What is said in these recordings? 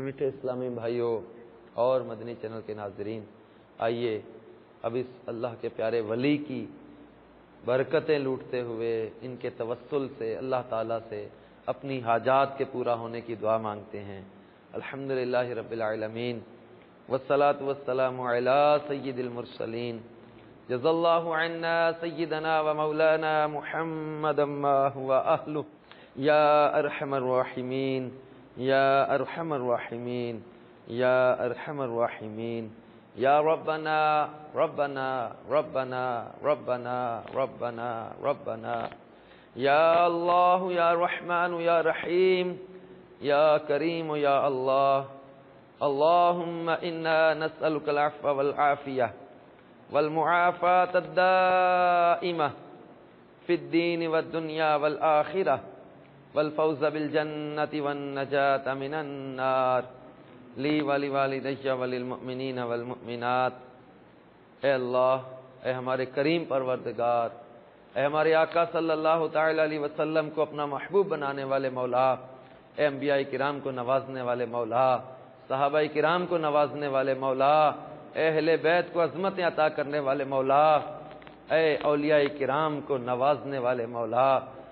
میٹھے اسلامی بھائیوں اور مدنی چینل کے ناظرین، آئیے اب اس اللہ کے پیارے ولی کی برکتیں لوٹتے ہوئے ان کے توسل سے اللہ تعالیٰ سے اپنی حاجات کے پورا ہونے کی دعا مانگتے ہیں۔ الحمدللہ رب العالمین والصلاة والسلام علی سید المرسلین، جزا اللہ عنا سیدنا و مولانا محمد ما هو اہلہ یا ارحم الراحمین یا ارحم الراحمین یا ارحم الراحمین یا ربنا ربنا ربنا ربنا ربنا ربنا یا اللہ یا رحمن یا رحیم یا کریم یا اللہ اللہم انا نسألک العفو والعافیہ والمعافاة الدائمة في الدين والدنيا والآخرة والفوز بالجنة والنجاة من النار لی ولوالدی وللمؤمنین والمؤمنات۔ اے اللہ، اے ہمارے کریم پروردگار، اے ہمارے آقا صلی اللہ تعالی علیہ وسلم کو اپنا محبوب بنانے والے مولا، اے انبیاء کرام کو نوازنے والے مولا، صحابہ کرام کو نوازنے والے مولا، اے اہل بیت کو عظمت عطا کرنے والے مولا، اے اولیاء کرام کو نوازنے والے مولا،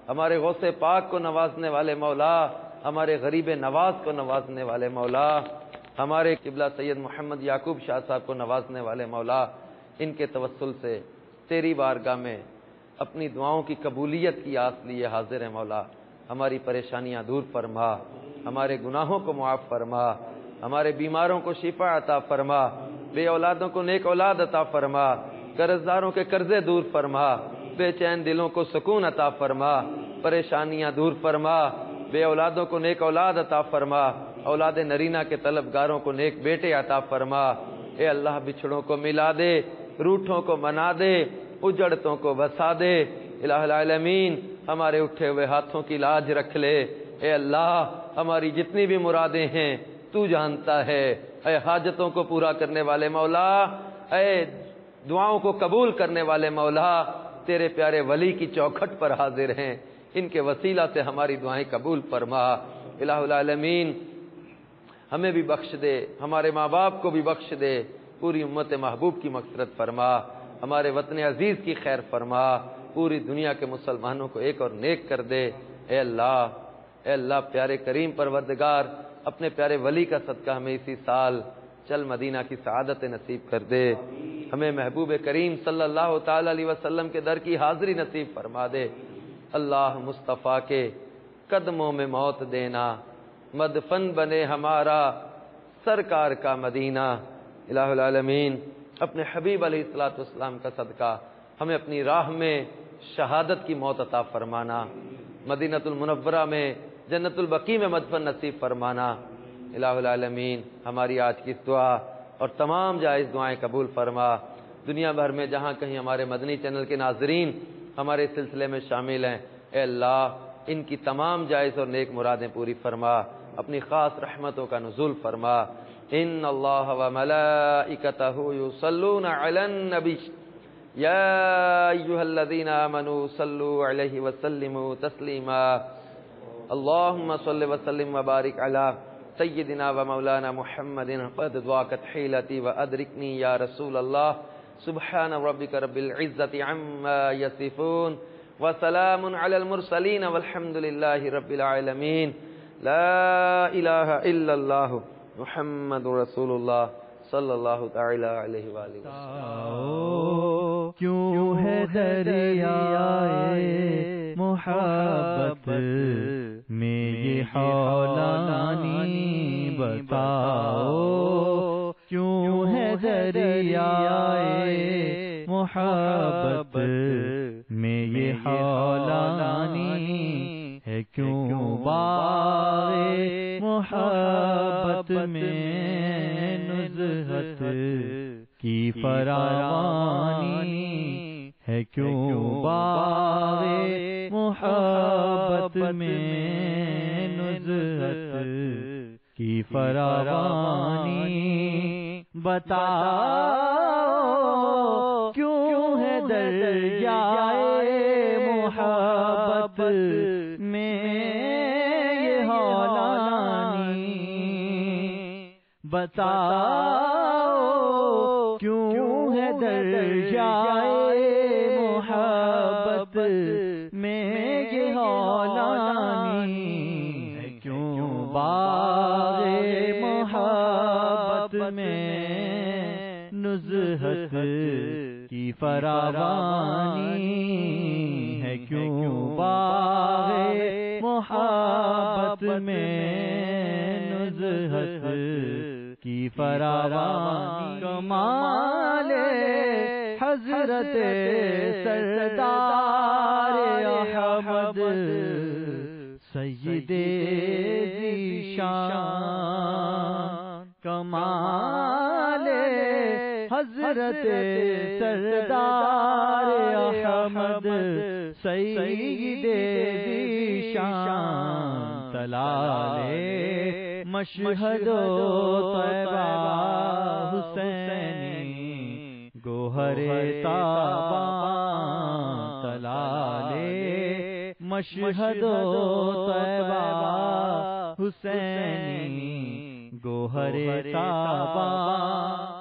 ہمارے غوث پاک کو نوازنے والے مولا، ہمارے غریب نواز کو نوازنے والے مولا، ہمارے قبلہ سید محمد یعقوب شاہ صاحب کو نوازنے والے مولا، ان کے توسل سے تیری بارگاہ میں اپنی دعاؤں کی قبولیت کی آس لیے حاضر ہیں مولا۔ ہماری پریشانیاں دور فرما، ہمارے گناہوں کو معاف فرما، ہمارے بیماروں کو شفا عطا فرما، بے اولادوں کو نیک اولاد عطا فرما، قرض داروں کے قرضے دور فرما، بے چین دلوں کو سکون عطا فرما، پریشانیاں دور فرما، بے اولادوں کو نیک اولاد عطا فرما، اولاد نرینہ کے طلبگاروں کو نیک بیٹے عطا فرما۔ اے اللہ، بچھڑوں کو ملا دے، روٹھوں کو منا دے، اجڑتوں کو بسا دے۔ الہ العالمین، ہمارے اٹھے ہوئے ہاتھوں کی لاج رکھ لے۔ اے اللہ، ہماری جتنی بھی مرادیں ہیں تو جانتا ہے۔ اے حاجتوں کو پورا کرنے والے مولا، اے دعاؤں کو قبول کرنے والے مولا، تیرے پیارے ولی کی چوکھٹ پر حاضر ہیں، ان کے وسیلہ سے ہماری دعائیں قبول فرما۔ الہ العالمین، ہمیں بھی بخش دے، ہمارے ماں باپ کو بھی بخش دے، پوری امت محبوب کی مغفرت فرما، ہمارے وطن عزیز کی خیر فرما، پوری دنیا کے مسلمانوں کو ایک اور نیک کر دے۔ اے اللہ، اے اللہ، پیارے کریم پروردگار، اپنے پیارے ولی کا صدقہ ہمیں اسی سال چل مدینہ کی سعادت نصیب کر دے، ہمیں محبوب کریم صلی اللہ تعالی علیہ وسلم کے در کی حاضری نصیب فرما دے۔ اللہ، مصطفیٰ کے قدموں میں موت دینا مدفن بنے ہمارا سرکار کا مدینہ۔ الہ العالمین، اپنے حبیب علیہ الصلوۃ والسلام کا صدقہ ہمیں اپنی راہ میں شہادت کی موت عطا فرمانا، مدینۃ المنورہ میں جنت البقیع میں مدفن نصیب فرمانا۔ الہ العالمین، ہماری آج کی اس دعا اور تمام جائز دعائیں قبول فرما۔ دنیا بھر میں جہاں کہیں ہمارے مدنی چینل کے ناظرین ہمارے سلسلے میں شامل ہیں، اے اللہ، ان کی تمام جائز اور نیک مرادیں پوری فرما، اپنی خاص رحمتوں کا نزول فرما۔ ان اللہ و ملائکتہ یصلون علی النبی یا ایھا الذین آمنوا صلوا علیہ وسلموا تسلیما۔ اللہم صل وسلم وبارک علی سیدنا و مولانا محمد قد ضاقت حیلتی و ادرکنی یا رسول اللہ۔ سبحان ربک رب العزة عما یصفون وسلام علی المرسلین والحمد للہ رب العالمین۔ لا الہ الا اللہ محمد رسول اللہ صلی اللہ تعالی علیہ وآلہ وسلم۔ کیوں ہے دریائے محبت میں یہ حولانی بتاؤ، کیوں ہے دریائے محبت میں یہ حولانی ہے، کیوں باغ محبت میں نزہت کی فراوانی ہے، کیوں باغ محبت میں نزہت کی فراوانی بتاؤ، کیوں ہے دریائے محبت میں یہ حولانی بتاؤ کیوں ہے دریائے محبت میں یہ ہولانی ہے، کیوں باغ محبت میں نزہت کی فراوانی ہے، کیوں باغ محبت میں نزہت کی فراوانی، کمال حضرت سردار احمد سید ذیشان، کمال حضرت سردار احمد سید ذیشان، تلالے مشہد و طیبہ حسینی گوہر تاباں، تلالے مشہد و طیبہ حسینی گوہر تاباں،